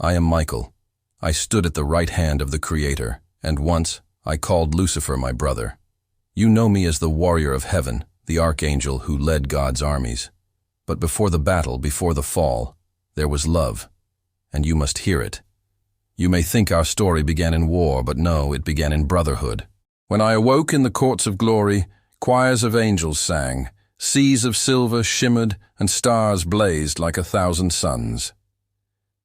I am Michael. I stood at the right hand of the Creator, and once I called Lucifer my brother. You know me as the warrior of heaven, the archangel who led God's armies. But before the battle, before the fall, there was love, and you must hear it. You may think our story began in war, but no, it began in brotherhood. When I awoke in the courts of glory, choirs of angels sang, seas of silver shimmered, and stars blazed like 1,000 suns.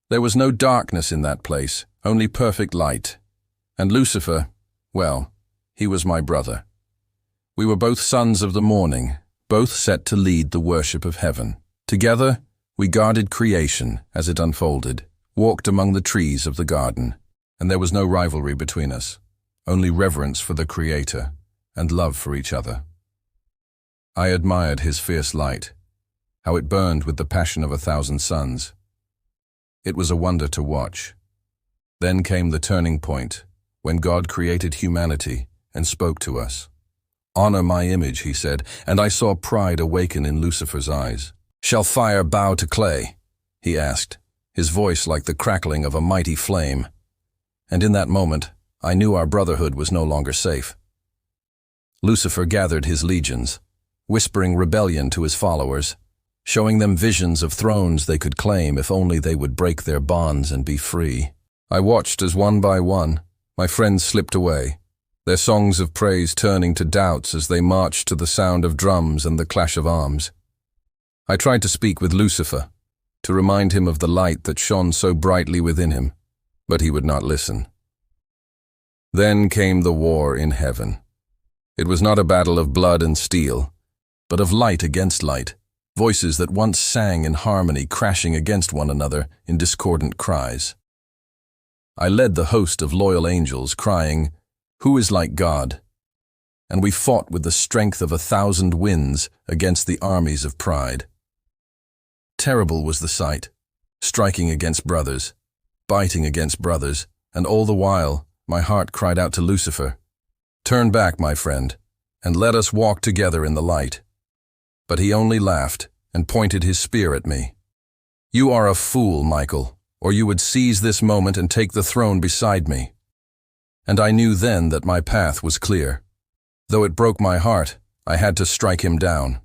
There was no darkness in that place, only perfect light. And Lucifer, well, he was my brother. We were both sons of the morning, both set to lead the worship of heaven. Together, we guarded creation as it unfolded, walked among the trees of the garden, and there was no rivalry between us, only reverence for the Creator and love for each other. I admired his fierce light, how it burned with the passion of 1,000 suns. It was a wonder to watch. Then came the turning point, when God created humanity and spoke to us. "Honor my image," he said, and I saw pride awaken in Lucifer's eyes. "Shall fire bow to clay?" he asked, his voice like the crackling of a mighty flame. And in that moment, I knew our brotherhood was no longer safe. Lucifer gathered his legions, whispering rebellion to his followers, showing them visions of thrones they could claim if only they would break their bonds and be free. I watched as one by one, my friends slipped away, their songs of praise turning to doubts as they marched to the sound of drums and the clash of arms. I tried to speak with Lucifer, to remind him of the light that shone so brightly within him, but he would not listen. Then came the war in heaven. It was not a battle of blood and steel, but of light against light, voices that once sang in harmony crashing against one another in discordant cries. I led the host of loyal angels, crying, "Who is like God?" And we fought with the strength of 1,000 winds against the armies of pride. Terrible was the sight, striking against brothers, biting against brothers, and all the while my heart cried out to Lucifer, "Turn back, my friend, and let us walk together in the light." But he only laughed and pointed his spear at me. "You are a fool, Michael, or you would seize this moment and take the throne beside me." And I knew then that my path was clear. Though it broke my heart, I had to strike him down.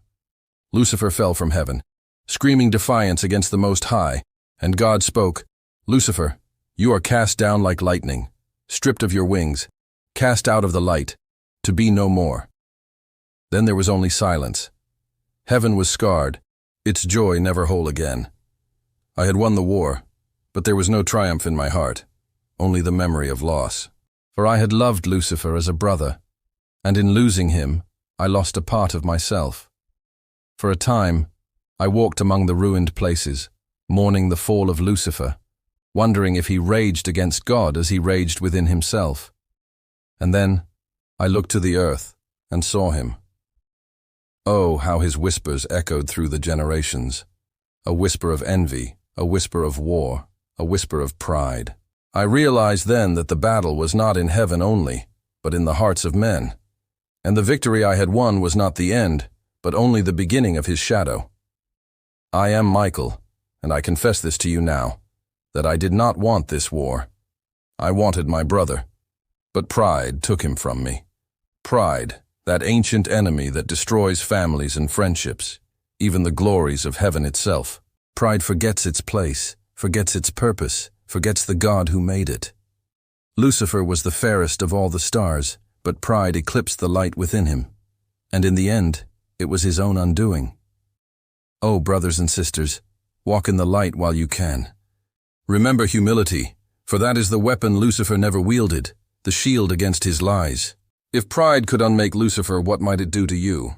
Lucifer fell from heaven, screaming defiance against the Most High, and God spoke, "Lucifer, you are cast down like lightning, stripped of your wings, cast out of the light, to be no more." Then there was only silence. Heaven was scarred, its joy never whole again. I had won the war, but there was no triumph in my heart, only the memory of loss. For I had loved Lucifer as a brother, and in losing him, I lost a part of myself. For a time, I walked among the ruined places, mourning the fall of Lucifer, wondering if he raged against God as he raged within himself. And then, I looked to the earth and saw him. Oh, how his whispers echoed through the generations. A whisper of envy, a whisper of war, a whisper of pride. I realized then that the battle was not in heaven only, but in the hearts of men. And the victory I had won was not the end, but only the beginning of his shadow. I am Michael, and I confess this to you now, that I did not want this war. I wanted my brother, but pride took him from me. Pride, that ancient enemy that destroys families and friendships, even the glories of heaven itself. Pride forgets its place, forgets its purpose, forgets the God who made it. Lucifer was the fairest of all the stars, but pride eclipsed the light within him, and in the end, it was his own undoing. Oh, brothers and sisters, walk in the light while you can. Remember humility, for that is the weapon Lucifer never wielded, the shield against his lies. If pride could unmake Lucifer, what might it do to you?